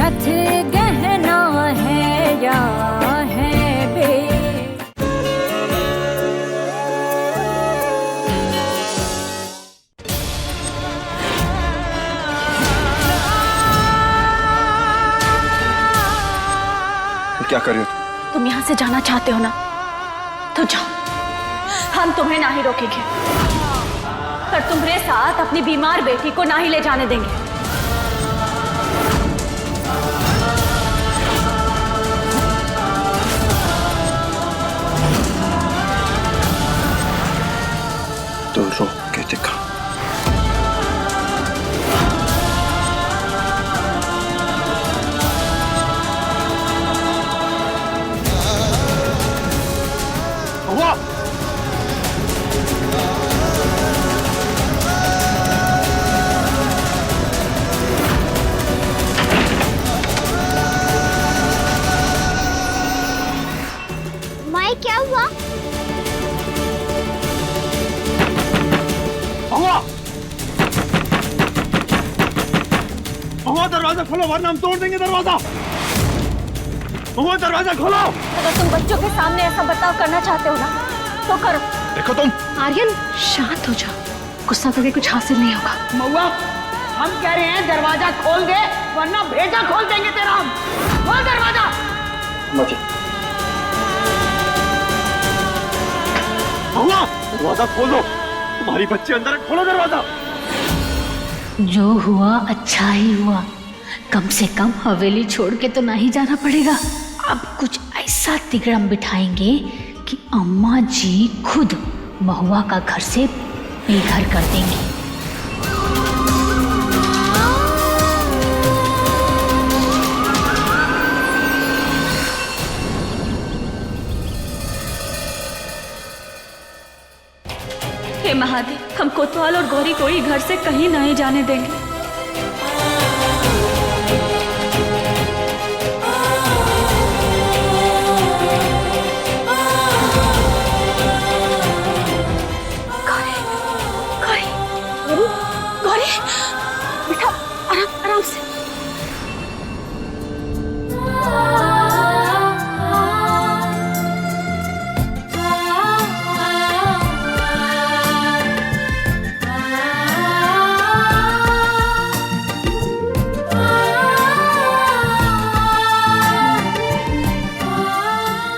रथ गहना है या है बे। क्या कर रहे हो तुम यहाँ से जाना चाहते हो ना, तो जाओ, हम तुम्हें ना ही रोकेंगे, पर तुम्हारे साथ अपनी बीमार बेटी को ना ही ले जाने देंगे। तो रोक के दिखा। माई क्या हुआ? महुआ दरवाजा खोलो वरना हम तोड़ देंगे दरवाजा। महुआ दरवाजा खोलो। अगर तुम बच्चों के सामने ऐसा बर्ताव करना चाहते हो ना, तो करो। देखो तुम आर्यन शांत हो जाओ, गुस्सा करके कुछ हासिल नहीं होगा। महुआ, हम कह रहे हैं दरवाजा खोल दे वरना भेजा खोल देंगे तेरा हम। खोल दरवाजा। मजे महुआ दरवाजा खोल दो, तुम्हारी बच्ची अंदर है, खोलो दरवाजा। जो हुआ अच्छा ही हुआ, कम से कम हवेली छोड़ के तो नहीं जाना पड़ेगा। अब कुछ ऐसा तिगड़म बिठाएंगे कि अम्मा जी खुद महुआ का घर से बेघर कर देंगी। हे महादेव, हम कोतवाल और गौरी को ही घर से कहीं नहीं जाने देंगे। गौरी, गौरी, गौरी, बेटा आराम आराम से।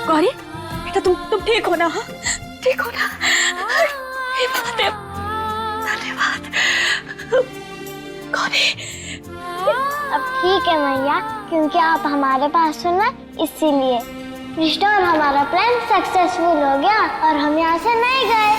गौरी, बेटा तुम ठीक हो ना? हाँ? ठीक हो ना? हे महादेव, धन्यवाद। गौरी, अब ठीक है मैया, क्योंकि आप हमारे पास हो ना, इसीलिए रिश्ता और हमारा प्लान सक्सेसफुल हो गया और हम यहाँ से नहीं गए।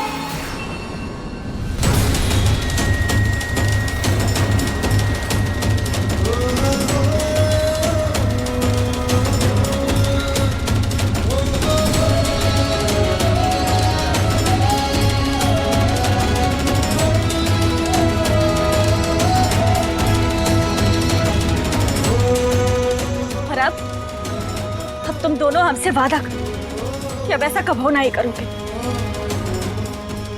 और अब तुम दोनों हमसे वादा करो कि अब ऐसा कब नहीं करोगे।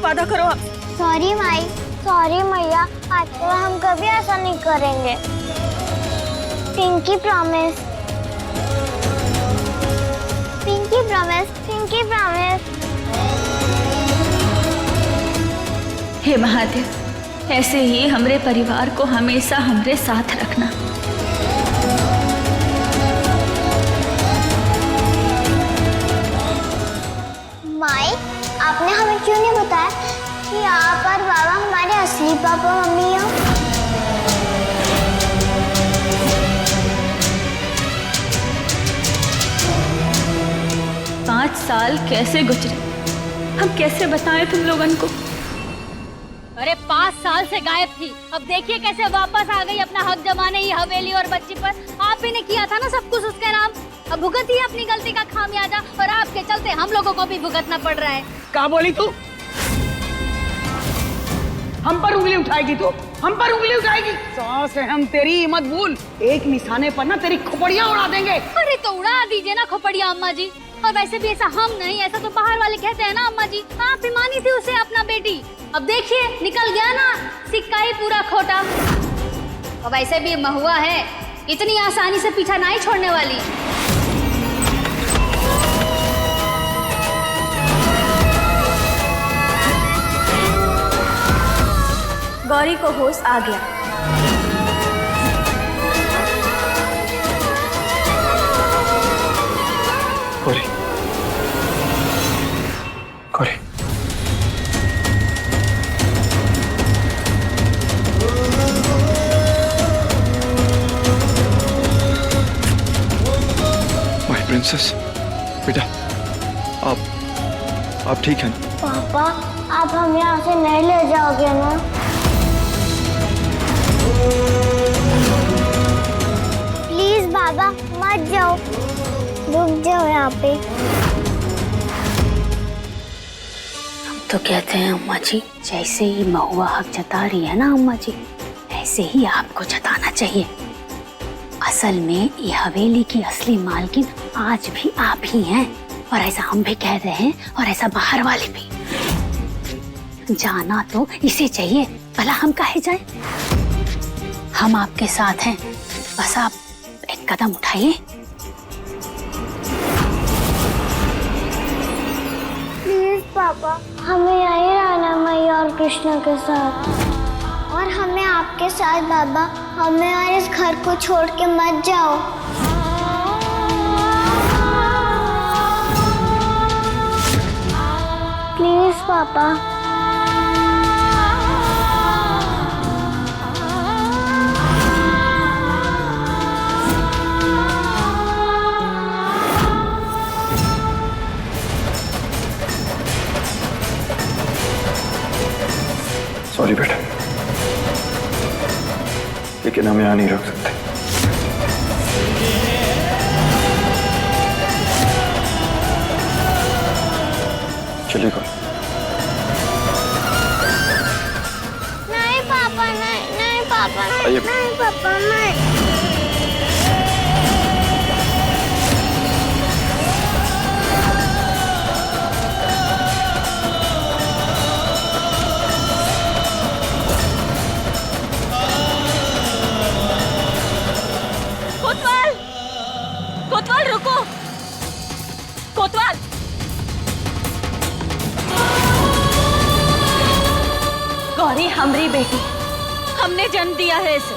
वादा करो हम। सॉरी माई, सॉरी मैया, आज के बाद हम कभी ऐसा नहीं करेंगे। Pinky promise, pinky promise, pinky promise. हे महादेव, ऐसे ही हमरे परिवार को हमेशा हमरे साथ रखना। माई, आपने हमें क्यों नहीं बताया कि आप और बाबा हमारे असली पापा मम्मी हो? 5 साल कैसे गुजरे, हम कैसे बताएं तुम लोगन को। अरे 5 साल से गायब थी, अब देखिए कैसे वापस आ गई अपना हक जमाने ही हवेली और बच्ची पर। आप ही ने किया था ना सब कुछ उसके नाम, अब भुगतिए अपनी गलती का खामियाजा, और आपके चलते हम लोगों को भी भुगतना पड़ रहा है। क्या बोली तू? हम पर उंगली उठाएगी तू? हम पर उंगली उठाएगी? सास है हम तेरी, मत भूल। एक निशाने पर ना तेरी खोपड़ियाँ उड़ा देंगे। अरे तो उड़ा दीजिए ना खोपड़ियाँ अम्मा जी। और वैसे भी ऐसा हम नहीं, ऐसा तो बाहर वाले कहते हैं ना अम्मा जी। आप ही मानी थी उसे अपना बेटी, अब देखिए निकल गया ना, सिक्का ही पूरा खोटा। और वैसे भी महुआ है, इतनी आसानी से पीछा नहीं छोड़ने वाली। गौरी को होश आ गया। गौरी, गौरी, माय प्रिंसेस, बेटा आप ठीक हैं? पापा आप हम यहाँ से नहीं ले जाओगे ना? प्लीज बाबा मत जाओ, रुक जाओ यहाँ पे। हम तो कहते हैं अम्मा जी, जैसे ही महुआ हक जता रही है ना अम्मा जी, ऐसे ही आपको जताना चाहिए। असल में ये हवेली की असली मालकिन आज भी आप ही हैं, और ऐसा हम भी कह रहे हैं और ऐसा बाहर वाले भी। जाना तो इसे चाहिए, भला हम काहे जाएं? हम आपके साथ हैं, बस आप एक कदम उठाइए। प्लीज पापा हमें यहीं रहना मैया और कृष्णा के साथ, और हमें आपके साथ बाबा, हमें और इस घर को छोड़ के मत जाओ। प्लीज पापा। सॉरी बेटा, लेकिन हम यहाँ नहीं रख सकते। चलिए गौरी। नहीं पापा, नहीं नहीं पापा, नहीं आइए। नहीं पापा, नहीं। कोतवाल, कोतवाल रुको, कोतवाल। गौरी हमारी बेटी, हमने जन्म दिया है इसे,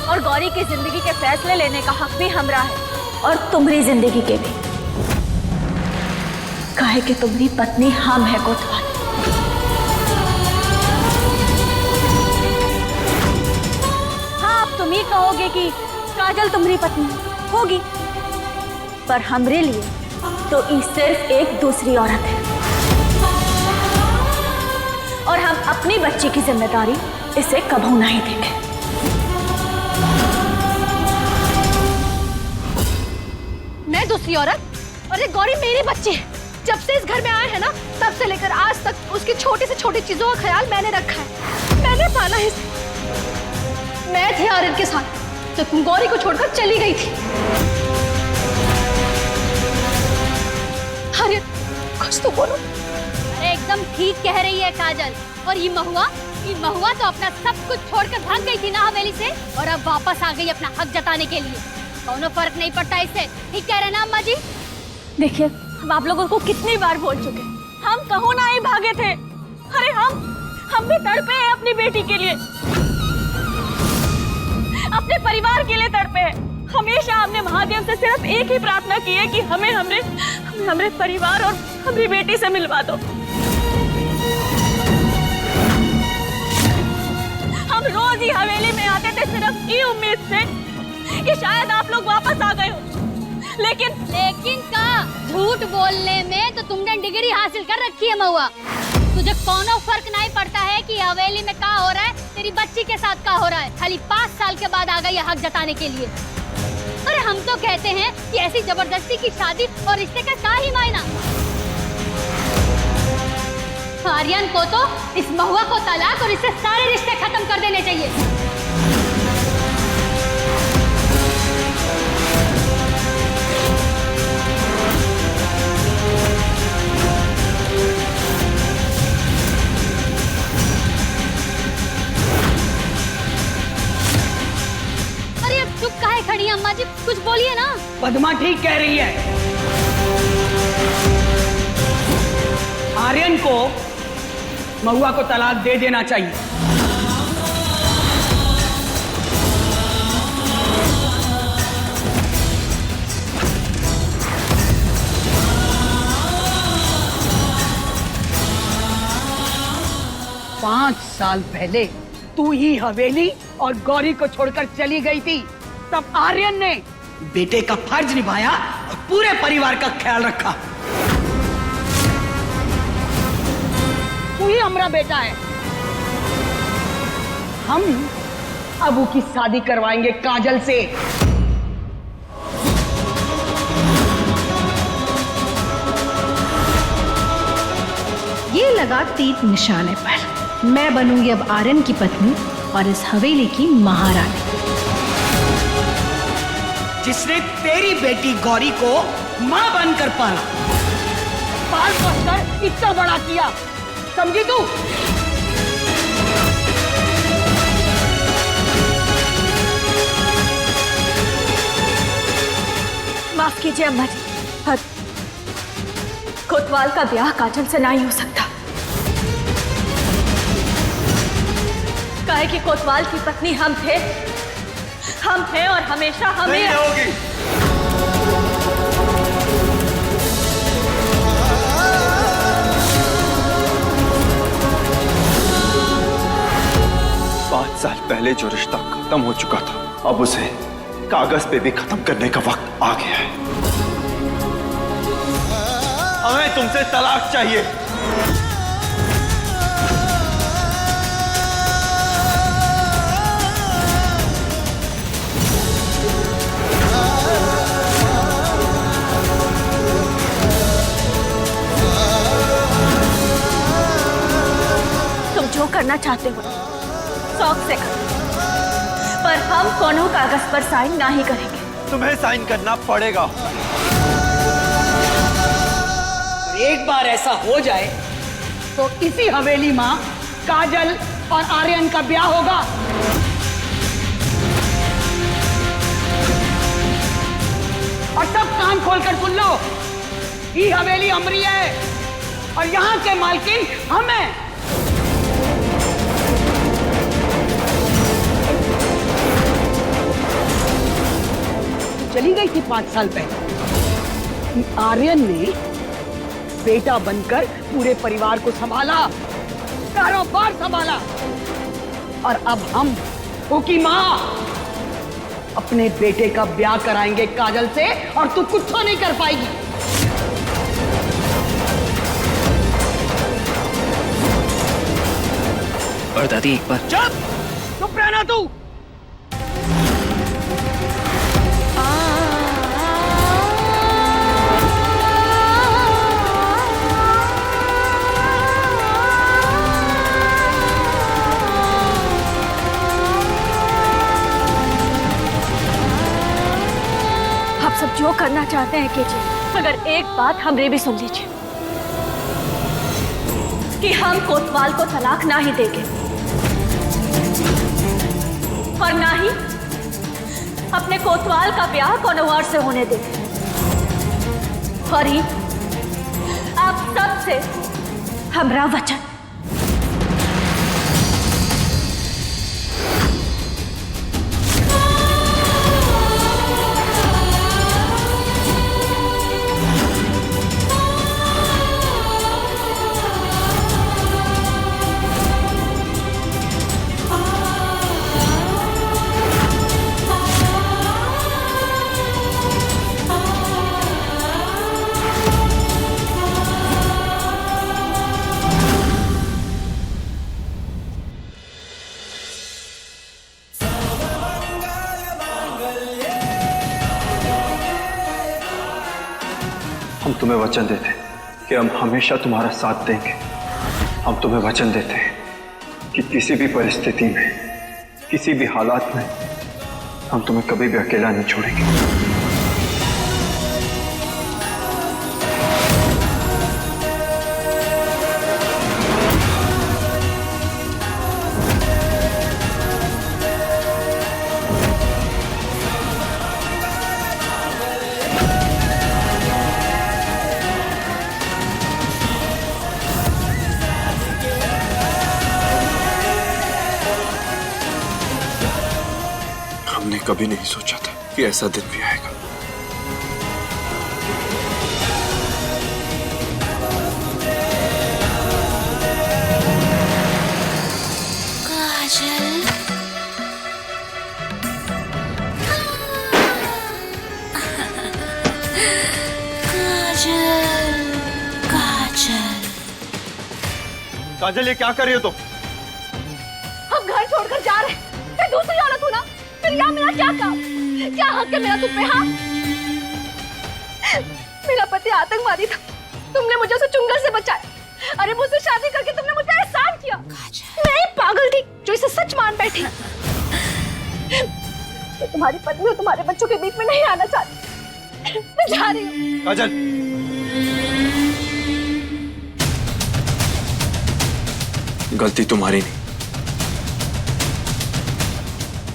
और गौरी की जिंदगी के फैसले लेने का हक भी हमरा है, और तुम्हारी जिंदगी के भी। काहे कि तुम्हारी पत्नी हम है कोतवाल। हाँ, अब तुम ही कहोगे कि काजल तुम्हारी पत्नी होगी, पर हमरे लिए तो ये सिर्फ एक दूसरी औरत है, और हम अपनी बच्ची की जिम्मेदारी इसे कभी नहीं देंगे। मैं दूसरी औरत? अरे गौरी मेरी बच्ची है। जब से इस घर में आए हैं ना, तब से लेकर आज तक उसकी छोटी से छोटी चीजों का ख्याल मैंने रखा है, मैंने पाला है इसे। मैं थी आर्यन के साथ जब तुम गौरी को छोड़कर चली गई थी। आर्यन कुछ तो बोलो। अरे एकदम ठीक कह रही है काजल। और ये महुआ तो अपना सब कुछ छोड़कर भाग गई थी ना हवेली से, और अब वापस आ गई अपना हक जताने के लिए। दोनों फर्क नहीं पड़ता इससे। ठीक कह रहे ना अम्मा जी? देखिए, हम आप लोगों को कितनी बार बोल चुके, हम कहूँ ना ही भागे थे। अरे हम भी तड़पे हैं अपनी बेटी के लिए, अपने परिवार के लिए तड़पे हैं। हमेशा हमने महादेव से सिर्फ एक ही प्रार्थना की है कि हमें हमरे परिवार और हमारी बेटी से मिलवा दो। हम रोज ही हवेली में आते थे सिर्फ ये उम्मीद से कि शायद आप लोग वापस आ गए हो, लेकिन का झूठ बोलने में तो तुमने डिग्री हासिल कर रखी है महुआ। तुझे कोनो फर्क नहीं पड़ता है कि हवेली में क्या हो रहा है, तेरी बच्ची के साथ क्या हो रहा है। खाली 5 साल के बाद आ गई हक जताने के लिए। अरे हम तो कहते हैं कि ऐसी जबरदस्ती की शादी और रिश्ते का क्या ही मायना। आर्यन को तो इस महुआ को तलाक और इससे सारे रिश्ते खत्म कर देने चाहिए। खड़ी हैं अम्मा जी, कुछ बोलिए ना। पद्मा ठीक कह रही है। आर्यन को महुआ को तलाक दे देना चाहिए। पांच साल पहले तू ही हवेली और गौरी को छोड़कर चली गई थी, तब आर्यन ने बेटे का फर्ज निभाया और पूरे परिवार का ख्याल रखा। तू ही हमारा बेटा है। हम अब की शादी करवाएंगे काजल से। ये लगा तीर निशाने पर। मैं बनूंगी अब आर्यन की पत्नी और इस हवेली की महारानी। जिसने तेरी बेटी गौरी को मां बनकर पाला, पाल पोस कर इतना बड़ा किया, समझी तू? माफ कीजिए अम्मा जी, पर कोतवाल का ब्याह काजल से नहीं हो सकता। काहे कि कोतवाल की पत्नी हम थे और हमेशा हमें नहीं होगी। पाँच साल पहले जो रिश्ता खत्म हो चुका था, अब उसे कागज पे भी खत्म करने का वक्त आ गया है। हमें तुमसे तलाक चाहिए। तुम जो करना चाहते हो शौक से करो, पर हम कोनो कागज पर साइन नहीं करेंगे। तुम्हें साइन करना पड़ेगा। एक बार ऐसा हो जाए तो इसी हवेली मां काजल और आर्यन का ब्याह होगा। और सब कान खोलकर सुन लो, ये हवेली हमारी है और यहाँ के मालकिन हम हैं। चली गई थी 5 साल पहले। आर्यन ने बेटा बनकर पूरे परिवार को संभाला, कारोबार संभाला, और अब हम की मां अपने बेटे का ब्याह कराएंगे काजल से और तू कुछ तो नहीं कर पाएगी। और दादी एक बार चुप रहना तू। सब जो करना चाहते हैं कीजिए, मगर एक बात हमरे भी सुन लीजिए कि हम कोतवाल को तलाक ना ही देंगे और ना ही अपने कोतवाल का ब्याह कोनो और से होने देंगे। और ही आप सबसे हमरा वचन। हम तुम्हें वचन देते हैं कि हम हमेशा तुम्हारा साथ देंगे। हम तुम्हें वचन देते हैं कि किसी भी परिस्थिति में, किसी भी हालात में हम तुम्हें कभी भी अकेला नहीं छोड़ेंगे। कभी नहीं सोचा था कि ऐसा दिन भी आएगा। काजल, ये क्या कर रही हो तुम? हम घर छोड़कर जा रहे हैं। फिर दूसरी औरत हूँ ना, फिर यहाँ मेरा क्या काम? क्या हक है मेरा तुम पे? हाँ, मेरा पति आतंकवादी था, तुमने मुझे उसे चुंगल से बचाया। अरे मुझसे शादी करके तुमने मुझ पर एहसान किया। मैं पागल थी जो इसे सच मान बैठी। मैं तुम्हारी पत्नी और तुम्हारे बच्चों के बीच में नहीं आना चाहती। मैं जा रही हूँ। काजल, गलती तुम्हारी नहीं,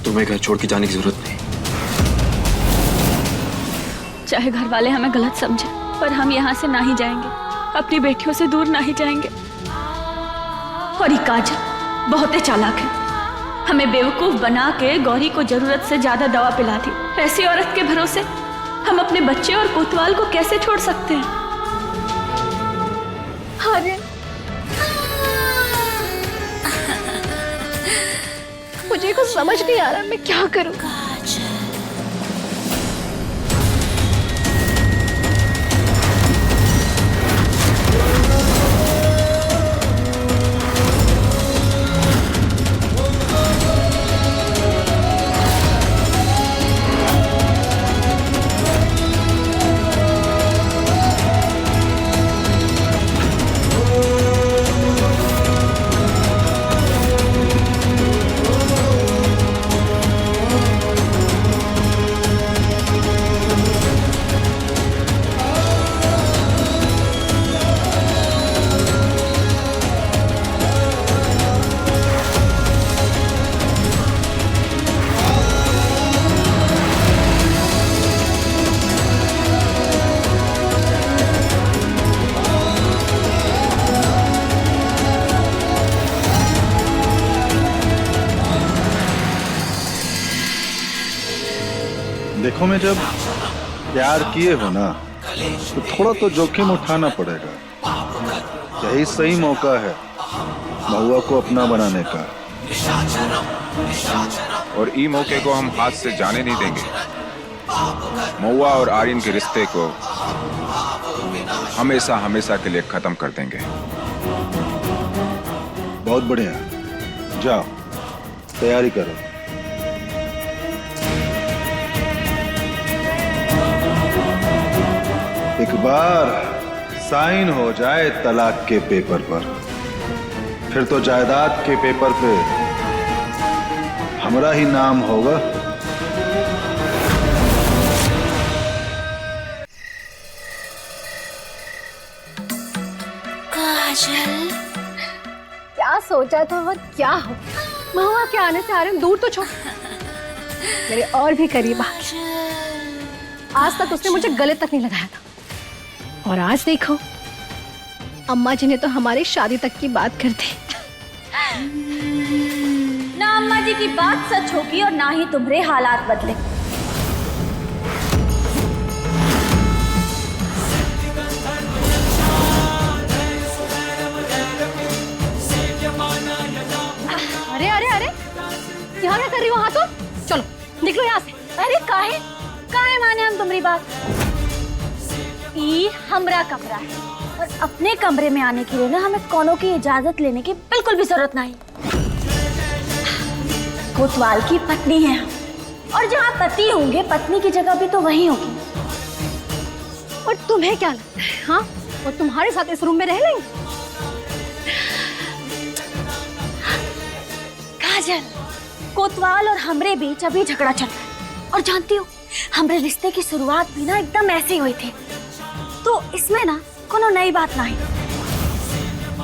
तुम्हें घर छोड़ के जाने की जरूरत नहीं। चाहे घर वाले हमें गलत समझे, पर हम यहाँ से ना ही जाएंगे, अपनी बेटियों से दूर ना ही जाएंगे। और ये काजल बहुत ही चालाक है, हमें बेवकूफ बना के गौरी को जरूरत से ज्यादा दवा पिला दी। ऐसी औरत के भरोसे हम अपने बच्चे और कोतवाल को कैसे छोड़ सकते हैं? अरे मुझे कुछ समझ नहीं आ रहा, मैं क्या करूं? देखो, मैं जब प्यार किए हो ना, तो थोड़ा तो जोखिम उठाना पड़ेगा। यही सही मौका है महुआ को अपना बनाने का। और ई मौके को हम हाथ से जाने नहीं देंगे। महुआ और आर्यन के रिश्ते को हमेशा हमेशा के लिए खत्म कर देंगे। बहुत बढ़िया, जाओ तैयारी करो। एक बार साइन हो जाए तलाक के पेपर पर, फिर तो जायदाद के पेपर पे हमारा ही नाम होगा। काजल, क्या सोचा था और क्या हो? महुआ के आने से आर्यन दूर तो छोड़, मेरे और भी करीब आ गया। आज तक उसने मुझे गले तक नहीं लगाया था, और आज देखो, अम्मा जी ने तो हमारी शादी तक की बात कर दी। ना अम्मा जी की बात सच होगी और ना ही तुम्हारे हालात बदले। अरे अरे अरे, यहाँ क्या कर रही हो? हाँ तो चलो निकलो यहाँ से। अरे काहे काहे माने हम तुम्हारी बात? ये हमरा कमरा है और अपने कमरे में आने के लिए ना हमें कौनों की इजाजत लेने की बिल्कुल भी जरूरत नहीं। कोतवाल की पत्नी है हम, और जहाँ पति होंगे पत्नी की जगह भी तो वही होगी। और तुम्हें क्या लगता है, हाँ, वो तुम्हारे साथ इस रूम में रह लेंगे? काजल, कोतवाल और हमरे बीच अभी झगड़ा चल रहा है, और जानती हो हमरे रिश्ते की शुरुआत भी ना एकदम ऐसे ही हुई थी, तो इसमें ना कोनो नई बात नहीं।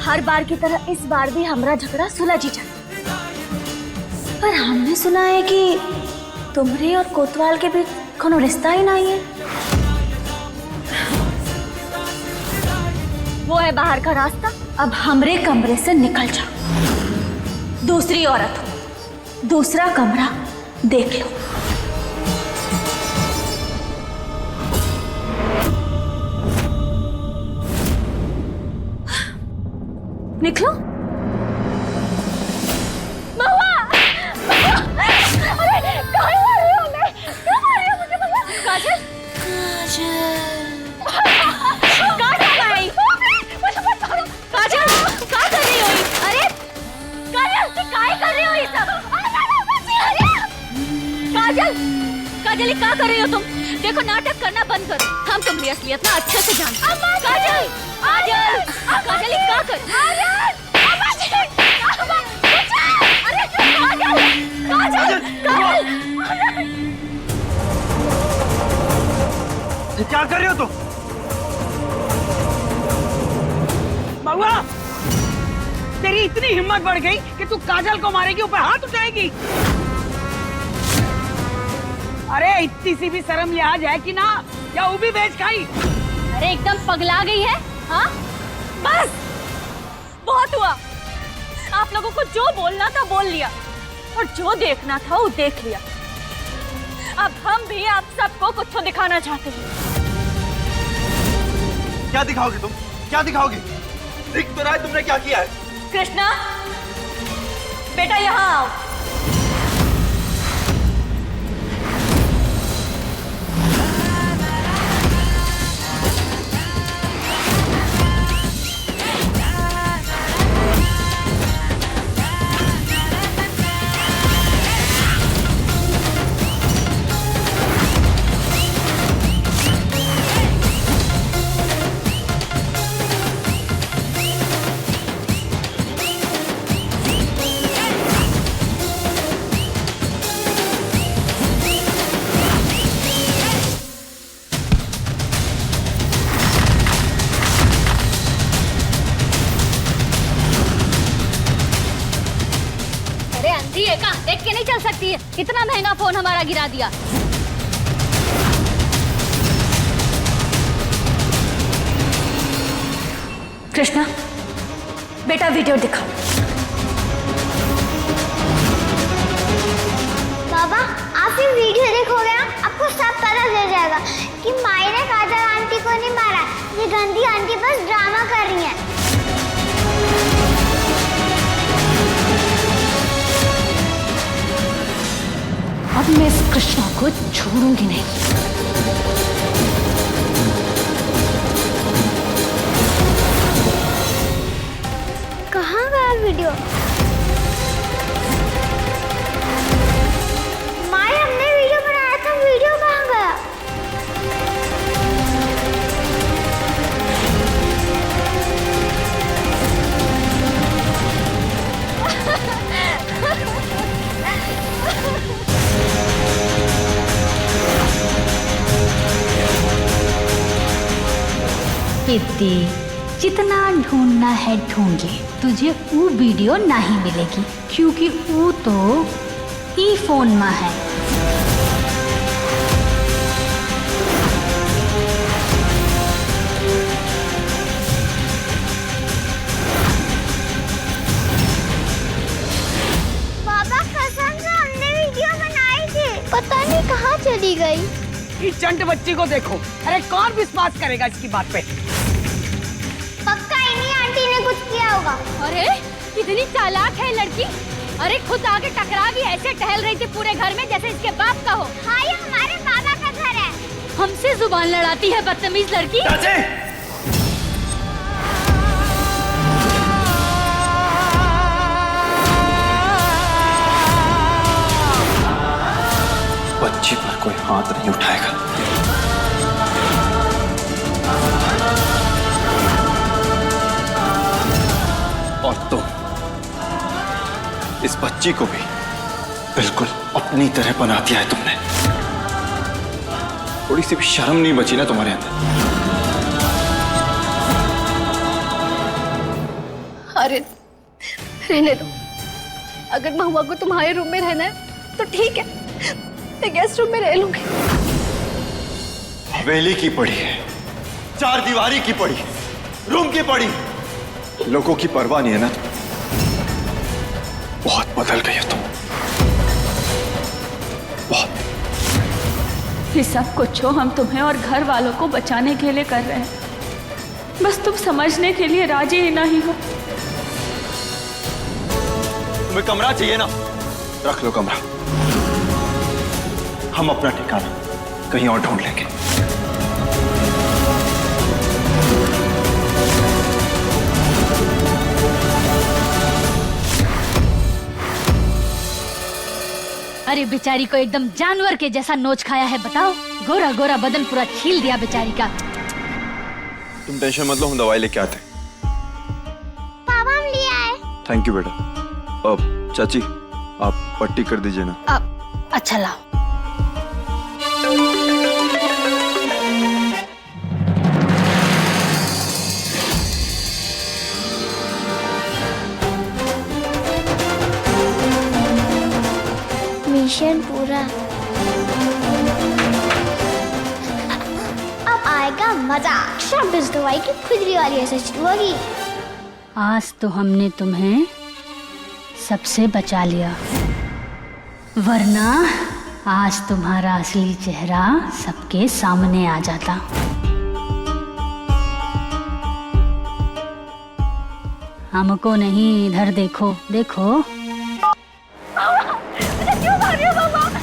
हर बार की तरह इस बार भी हमारा झगड़ा सुलझ ही जाए। पर हमने सुना है कि तुम्हारे और कोतवाल के बीच कोनो रिश्ता ही नहीं है। वो है बाहर का रास्ता, अब हमरे कमरे से निकल जाओ। दूसरी औरत हो, दूसरा कमरा देख लो। निकलो। महुआ! अरे कहाँ मार रही हो मैं? क्यों मार रही हो मुझे महुआ? काजल? काजल आई। मुझे मत मारो। काजल, क्या कर रही हो? अरे काजल, क्या कर रही हो ये सब? काजल, काजल, क्या कर रही हो तुम? देखो नाटक करना बंद करो। हम तुम्हारी असलियत ना अच्छे से जानते हैं। काजल, काजल, काजल, क्या कर? अरे काजल, काजल, काजल, क्या कर रहे हो तुम? महुआ, तेरी इतनी हिम्मत बढ़ गई कि तू काजल को मारेगी, ऊपर हाथ उठाएगी। अरे इतनी सी भी शर्म लिहाज है कि ना, या वो भी बेच खाई? अरे एकदम पगला गई है, हाँ? बस बहुत हुआ। आप लोगों को जो बोलना था बोल लिया और जो देखना था वो देख लिया। अब हम भी आप सबको कुछ तो दिखाना चाहते हैं। क्या दिखाओगे तुम? क्या दिखाओगे? दिख तो रहा है तुमने क्या किया है। कृष्णा, बेटा यहाँ आओ। देख के नहीं चल सकती है? इतना महंगा फोन हमारा गिरा दिया। कृष्णा, बेटा वीडियो दिखाओ। बाबा, आप ये वीडियो देखोगे ना, आपको सब पता चल जाएगा कि माई ने काजल आंटी को नहीं मारा। ये गंदी आंटी बस ड्रामा कर रही है। अब मैं इस कृष्णा को छोड़ूंगी नहीं। कहाँ गया वीडियो? माई, हमने वीडियो बनाया था, वीडियो कहाँ गया? इतनी जितना ढूंढना है ढूंढ ले, तुझे वो वीडियो नहीं मिलेगी क्योंकि वो तो ई फोन में है। बाबा, कसम से हमने वीडियो बनाई थी, पता नहीं कहाँ चली गई। इस चंट बच्ची को देखो। अरे कौन विश्वास करेगा इसकी बात पे? पक्का इन्हीं आंटी ने कुछ किया होगा। अरे कितनी चालाक है लड़की। अरे खुद आके टकरा गई, ऐसे टहल रही थी पूरे घर में जैसे इसके बाप का हो। हाँ, ये हमारे बाबा का घर है। हमसे जुबान लड़ाती है बदतमीज लड़की। बच्ची पर कोई हाथ नहीं उठाएगा। और तुम इस बच्ची को भी बिल्कुल अपनी तरह बना दिया है तुमने। थोड़ी सी भी शर्म नहीं बची ना तुम्हारे अंदर। अरे रहने दो। अगर महुआ को तुम्हारे रूम में रहना है तो ठीक है, मैं गेस्ट रूम में रह लूंगी। हवेली की पड़ी है, चार दीवारी की पड़ी, रूम की पड़ी, लोगों की परवाह नहीं है ना। बहुत बदल गई हो तुम, बहुत। ये सब कुछ हो हम तुम्हें और घर वालों को बचाने के लिए कर रहे हैं, बस तुम समझने के लिए राजी ही नहीं हो। तुम्हें कमरा चाहिए ना, रख लो कमरा। हम अपना ठिकाना कहीं और ढूंढ लेंगे। अरे बेचारी को एकदम जानवर के जैसा नोच खाया है, बताओ। गोरा गोरा बदन पूरा छील दिया बेचारी का। तुम टेंशन मत लो, हम दवाई लेके आते। पापा हम ले आए। थैंक यू बेटा। अब चाची आप पट्टी कर दीजिए ना। अच्छा लाओ। मिशन पूरा। अब आएगा मजा। शाबाश, दवाई की खुजली वाली ऐसे शुरू होगी। आज तो हमने तुम्हें सबसे बचा लिया, वरना आज तुम्हारा असली चेहरा सबके सामने आ जाता। हमको नहीं, इधर देखो देखो। क्यों मार रही हो मामा?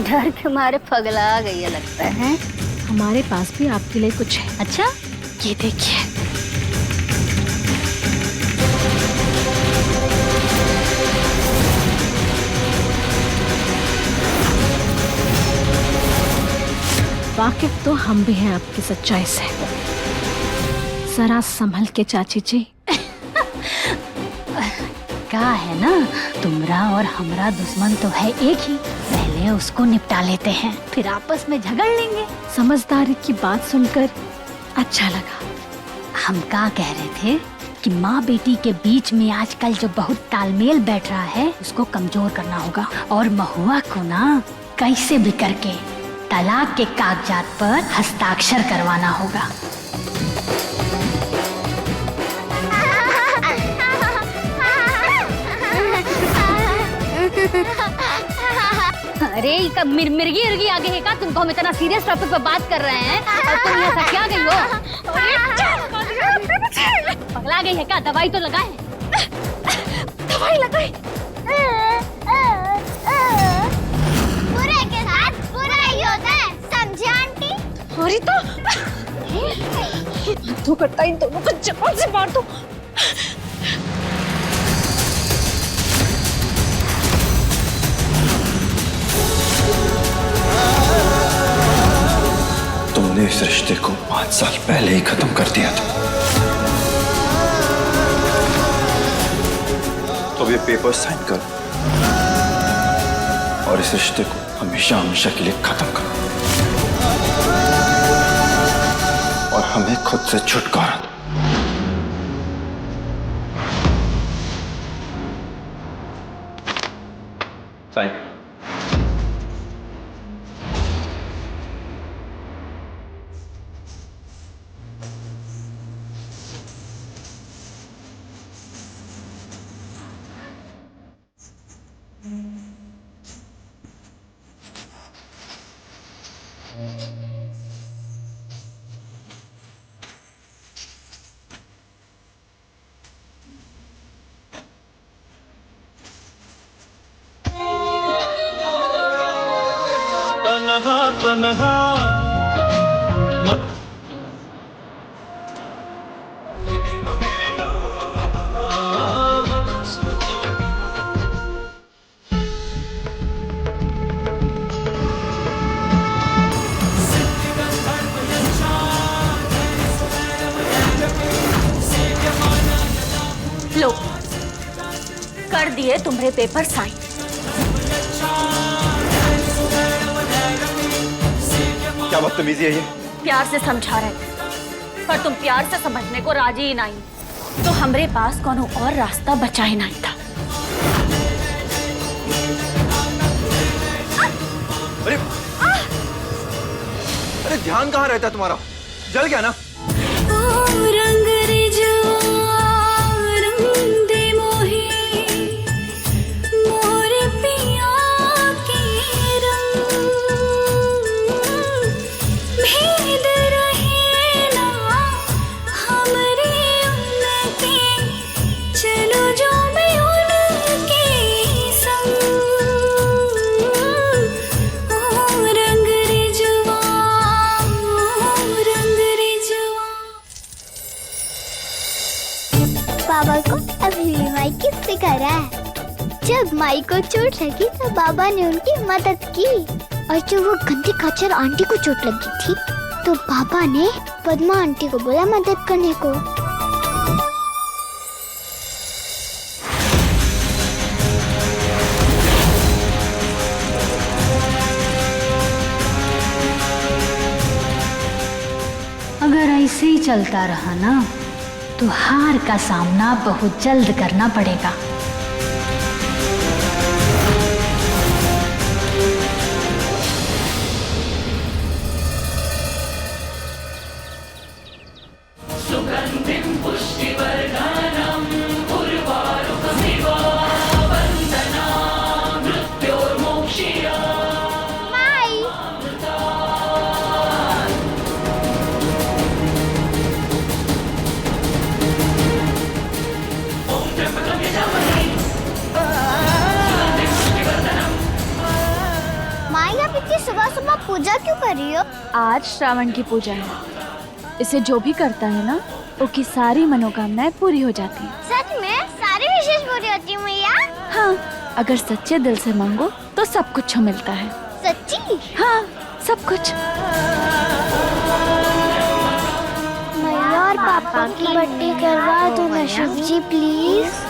डर के मारे पगला गई है लगता है। हमारे पास भी आपके लिए कुछ है। अच्छा, ये देखिए। वाकिफ तो हम भी हैं आपकी सच्चाई से। जरा संभल के चाची जी। क्या है ना, तुमरा और हमरा दुश्मन तो है एक ही। पहले उसको निपटा लेते हैं, फिर आपस में झगड़ लेंगे। समझदारी की बात सुनकर अच्छा लगा। हम क्या कह रहे थे कि माँ बेटी के बीच में आजकल जो बहुत तालमेल बैठ रहा है, उसको कमजोर करना होगा। और महुआ को ना कैसे भी करके तलाक के कागजात पर हस्ताक्षर करवाना होगा। अरे मिर्गी उर्गी आगे है का? तुमको हम इतना सीरियस टॉपिक पे बात कर रहे हैं और तुम ऐसा क्या गई हो? पगला गई है क्या? दवाई तो लगाए। दवाई लगाई। बुरे के साथ बुरा ही होता है, समझे आंटी? और तो करता इन दोनों को जान से मार दो। तुमने इस रिश्ते को 5 साल पहले ही खत्म कर दिया था। तो ये पेपर साइन करो और इस रिश्ते को हमेशा हमेशा के लिए खत्म करो और हमें खुद से छुटकारा दो। साइन। लो, कर दिए तुम्हारे पेपर साइन। क्या बदतमीजी है ये? प्यार से समझा रहे, पर तुम प्यार से समझने को राजी ही नहीं, तो हमरे पास कोनो और रास्ता बचा ही नहीं था। अरे ध्यान कहाँ रहता है तुम्हारा? जल गया ना? बाबा को अभी माई की फिक्र है। जब माई को चोट लगी तो बाबा ने उनकी मदद की, और जब वो गंदी खच्चर आंटी को चोट लगी थी तो पापा ने पद्मा आंटी को बोला मदद करने को। अगर ऐसे ही चलता रहा ना तो हार का सामना बहुत जल्द करना पड़ेगा। सुबह सुबह पूजा क्यों कर रही हो? आज श्रावण की पूजा है। इसे जो भी करता है ना, उसकी सारी मनोकामनाएं पूरी हो जाती हैं। सच में सारी विशेष पूरी होती है मैया? हाँ, अगर सच्चे दिल से मांगो तो सब कुछ मिलता है। सच्ची? हाँ, सब कुछ। मैया और पापा की बर्थडे करवा दो ना शिव जी प्लीज।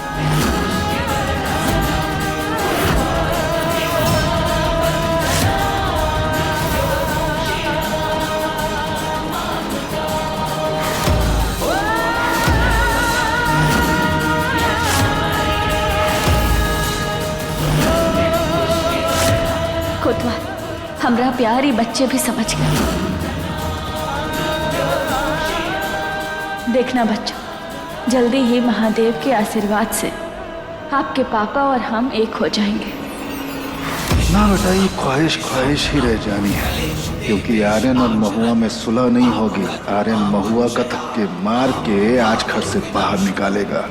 कोतवाल, हमरा प्यारी बच्चे भी समझ गए। देखना बच्चों, जल्दी ही महादेव के आशीर्वाद से आपके पापा और हम एक हो जाएंगे। ना बेटा, ये ख्वाहिश ख्वाहिश ही रह जानी है, क्योंकि आर्यन और महुआ में सुलह नहीं होगी। आर्यन महुआ का धक्के मार के आज घर से बाहर निकालेगा।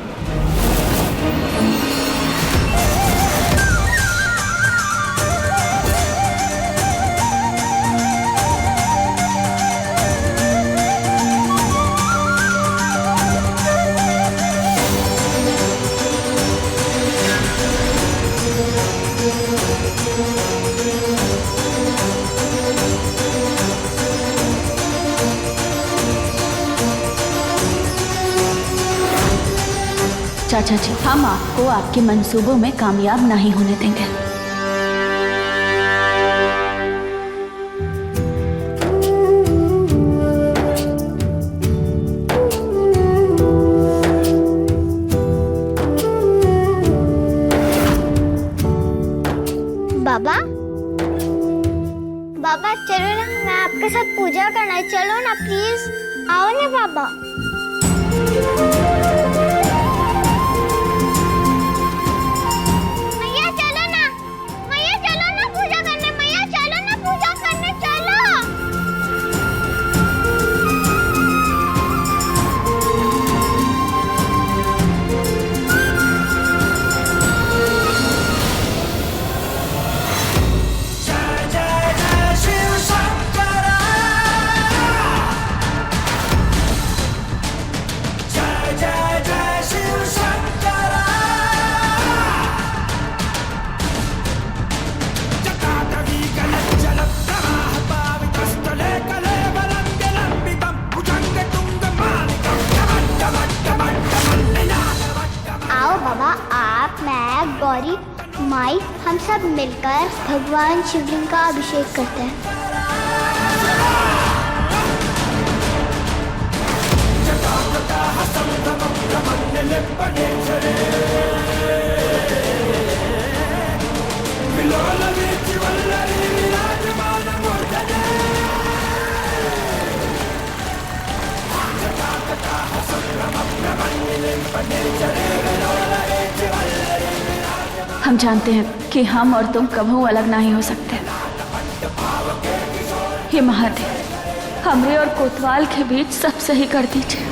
चाचा जी, हम आपको आपके मंसूबों में कामयाब नहीं होने देंगे। बाबा, बाबा चलो ना, मैं आपके साथ पूजा करना। चलो ना प्लीज, आओ ना बाबा। गौरी, माई, हम सब मिलकर भगवान शिवलिंग का अभिषेक करते हैं। हम जानते हैं कि हम और तुम कभी अलग नहीं हो सकते। हे महादेव, हमरे और कोतवाल के बीच सब सही कर दीजिए।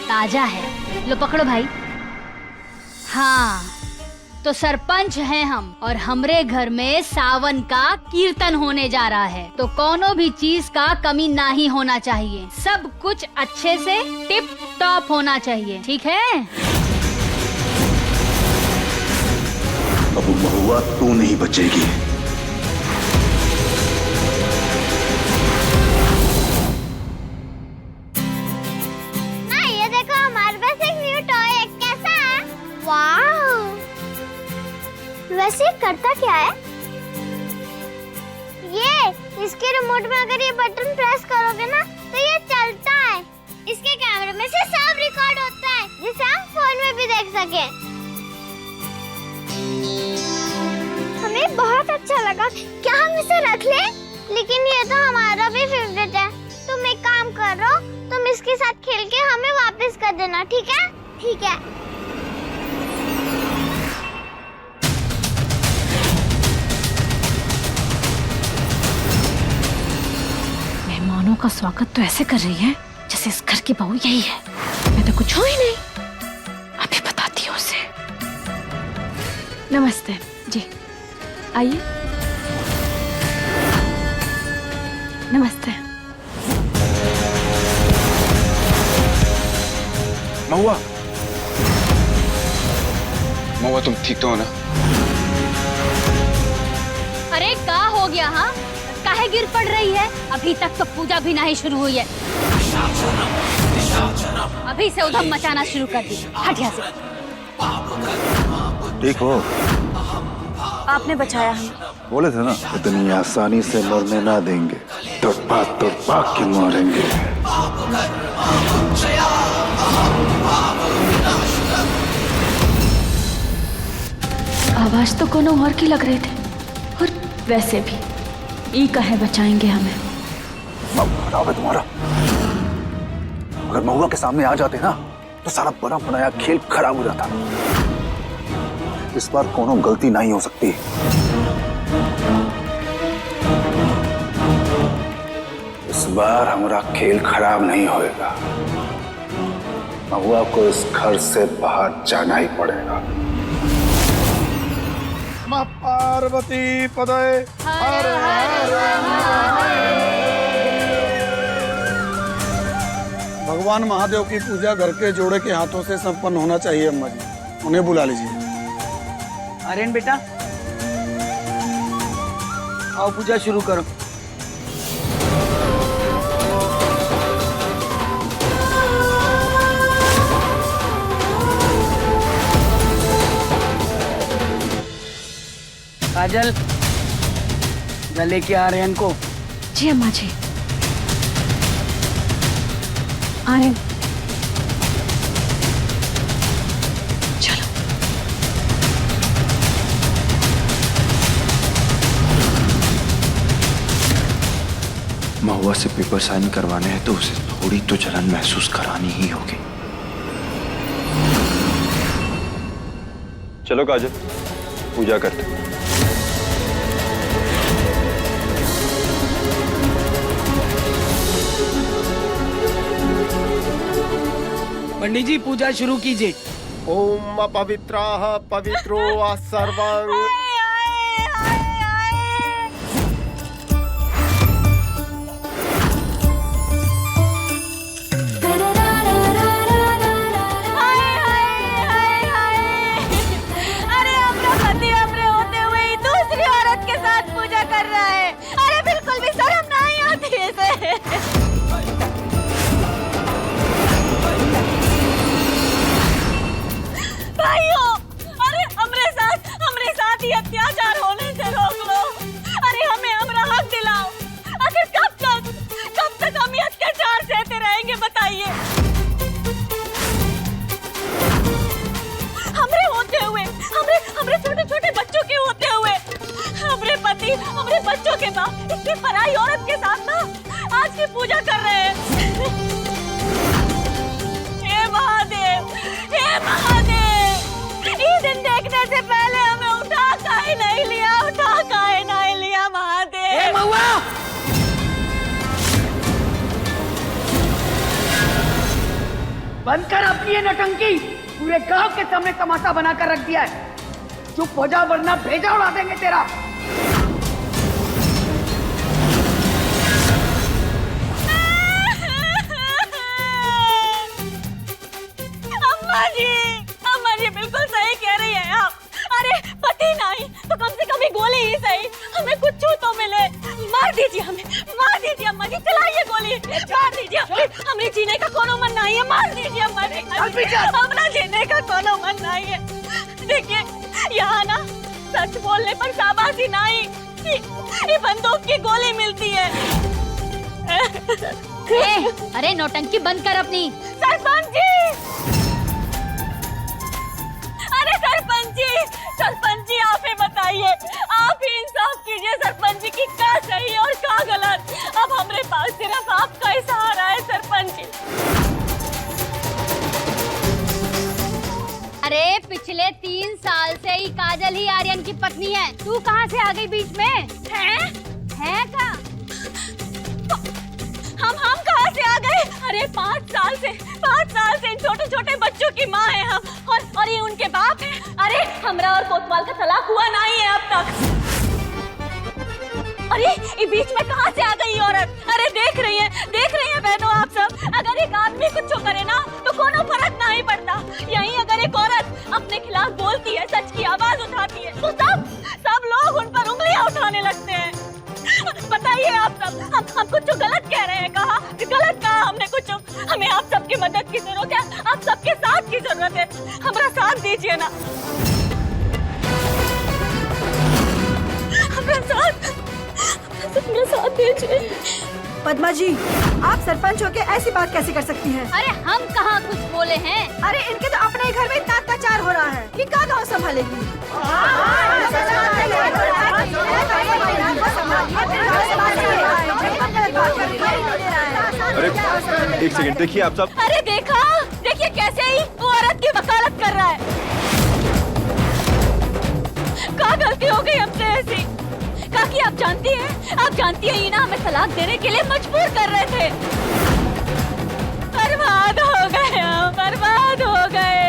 ताजा है, लो पकड़ो भाई। हाँ, तो सरपंच हैं हम और हमरे घर में सावन का कीर्तन होने जा रहा है, तो कोनो भी चीज का कमी नहीं होना चाहिए। सब कुछ अच्छे से टिप टॉप होना चाहिए, ठीक है? अब महुआ तू नहीं बचेगी। ये देखो हमारे पास एक न्यू टॉय है, कैसा है? वाओ! वैसे ये करता क्या है? ये इसके रिमोट में अगर ये बटन प्रेस करोगे ना तो ये चलता है। इसके कैमरे में से सब रिकॉर्ड होता है जिसे हम फोन में भी देख सके। हमें बहुत अच्छा लगा। क्या हम इसे रख लें? लेकिन ये तो हमारा भी फेवरेट है। तुम एक काम करो, तुम इसके साथ खेल के हमें वापस कर देना, ठीक है? ठीक है। मेहमानों का स्वागत तो ऐसे कर रही है जैसे इस घर की बहू यही है। मैं तो कुछ हो ही नहीं। अभी बताती हूँ उसे। नमस्ते जी, आइए। नमस्ते। महुआ, महुआ तुम ठीक तो हो ना? अरे क्या हो गया? हाँ, काहे गिर पड़ रही है? अभी तक तो पूजा भी नहीं शुरू हुई है। अभी से उधम मचाना शुरू कर दी। हट यहाँ से। ठीक हो? आपने बचाया हमें। बोले थे ना इतनी आसानी से मरने ना देंगे, तड़पा के मारेंगे। आवाज तो कोनो और की लग रही थी, और वैसे भी ई कहे बचाएंगे हमें। खराब है तुम्हारा। अगर महुआ के सामने आ जाते ना तो सारा बना बनाया खेल खराब हो जाता। इस बार कोनो गलती नहीं हो सकती। इस बार हमारा खेल खराब नहीं होएगा। महुआ को इस घर से बाहर जाना ही पड़ेगा। मां पार्वती पदय हर भगवान महादेव की पूजा घर के जोड़े के हाथों से संपन्न होना चाहिए। अम्मा जी, उन्हें बुला लीजिए। आर्यन बेटा, आओ पूजा शुरू करो। काजल, मैं लेके आर्यन को। जी अम्मा जी। आर्यन, चलो। महुआ से पेपर साइन करवाने हैं तो उसे थोड़ी तो जलन महसूस करानी ही होगी। चलो काजल, पूजा करते। पंडित जी पूजा शुरू कीजिए। ओम अपवित्राः पवित्रो वा सर्वं। अरे अपना पति अपने होते हुए ही दूसरी औरत के साथ पूजा कर रहा है। अरे बिल्कुल भी शर्म नहीं आती है इसे। भाइयों, अरे हमरे साथ ही अत्याचार होने से रोक लो। अरे हमें हमारा हक दिलाओ। आखिर कब तक हम ये अत्याचार सहते रहेंगे बताइए? हमरे होते हुए, हमरे छोटे छोटे बच्चों के होते हुए, हमरे पति हमरे बच्चों के बाप इतनी पराई औरत के साथ ना आज की पूजा कर रहे हैं। हे महादेव, हे महादेव, ये दिन देखने से पहले हमें उठा काहे नहीं लिया महादेव? महुआ, बंद कर अपनी ये नटंकी। पूरे गांव के सामने तमाशा बनाकर रख दिया है। चुप हो जा वरना भेजा उड़ा देंगे तेरा। अम्मा जी बिल्कुल सही कह रही है आप। अरे पति नहीं तो कम से कम ये गोली ही सही, हमें कुछ तो मिले। मार दीजिए हमें, मार दीजिए अम्मा जी, चलाइए गोली, मार दीजिए। हमें जीने का कोनो मन नहीं है, मार दीजिए अम्मा जी, अपना जीने का कोनो मन नहीं है। देखिए यहाँ ना सच बोलने पर शाबाशी नहीं, ये बंदूक की गोली मिलती है। अरे नौटंकी बंद कर अपनी। सरपंच जी, अरे सरपंच जी आप ही बताइए, आप ही इंसाफ कीजिए सरपंच जी की क्या सही और क्या गलत। अब हमारे पास सिर्फ आपका ही सहारा है सरपंच जी। अरे पिछले 3 साल से ही काजल ही आर्यन की पत्नी है, तू कहाँ से आ गई बीच में? है का? हम कहाँ से आ गए? अरे 5 साल से इन छोटे छोटे बच्चों की माँ है हम, और ये उनके बाप है। अरे हमरा और कोतवाल का तलाक हुआ नहीं है अब तक। अरे ये बीच में कहाँ से आ गई औरत? अरे देख रही है बहनों आप सब, अगर एक आदमी कुछ करे ना तो कोनो फर्क नहीं पड़ता। यहीं अगर एक औरत अपने खिलाफ बोलती है, सच की आवाज उठाती है, तो सब लोग उन पर उंगलियां उठाने लगते हैं। बताइए आप सब, हम कुछ गलत कह रहे हैं? गलत कहा हमने कुछ? हमें आप सबकी मदद की जरूरत है, आप सबके साथ की जरूरत है, हमारा साथ दीजिए ना, हमारा साथ दीजिए। पद्मा जी, आप सरपंच होके ऐसी बात कैसे कर सकती हैं? अरे हम कहाँ कुछ बोले हैं? अरे इनके तो अपने ही घर में इतना अत्याचार हो रहा है, ये कहाँ गाँव संभालेगी? अरे एक सेकंड देखिए आप सब। अरे देखिए कैसे ही वो औरत की वकालत कर रहा है। क्या गलती हो गई हमसे ऐसी? काकी आप जानती हैं ये ना हमें तलाक देने के लिए मजबूर कर रहे थे। बर्बाद हो गए हम, बर्बाद हो गए।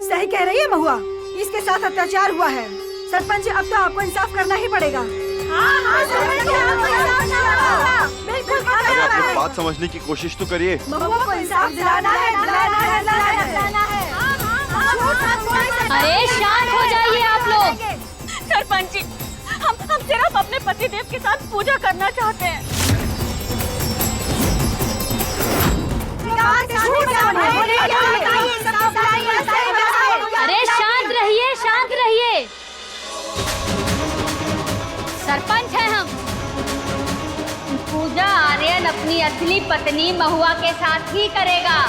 सही कह रही है महुआ, इसके साथ अत्याचार हुआ है। सरपंच जी, अब तो आपको इंसाफ करना ही पड़ेगा। बिल्कुल। अरे आप लोग बात समझने की कोशिश तो करिए। महुआ को इंसाफ दिलाना है। अरे शांत हो जाइए आप लोग। सरपंच जी, हम सिर्फ अपने पतिदेव के साथ पूजा करना चाहते हैं। अरे शांत रहिए। सरपंच है हम। पूजा आर्यन अपनी असली पत्नी महुआ के साथ ही करेगा।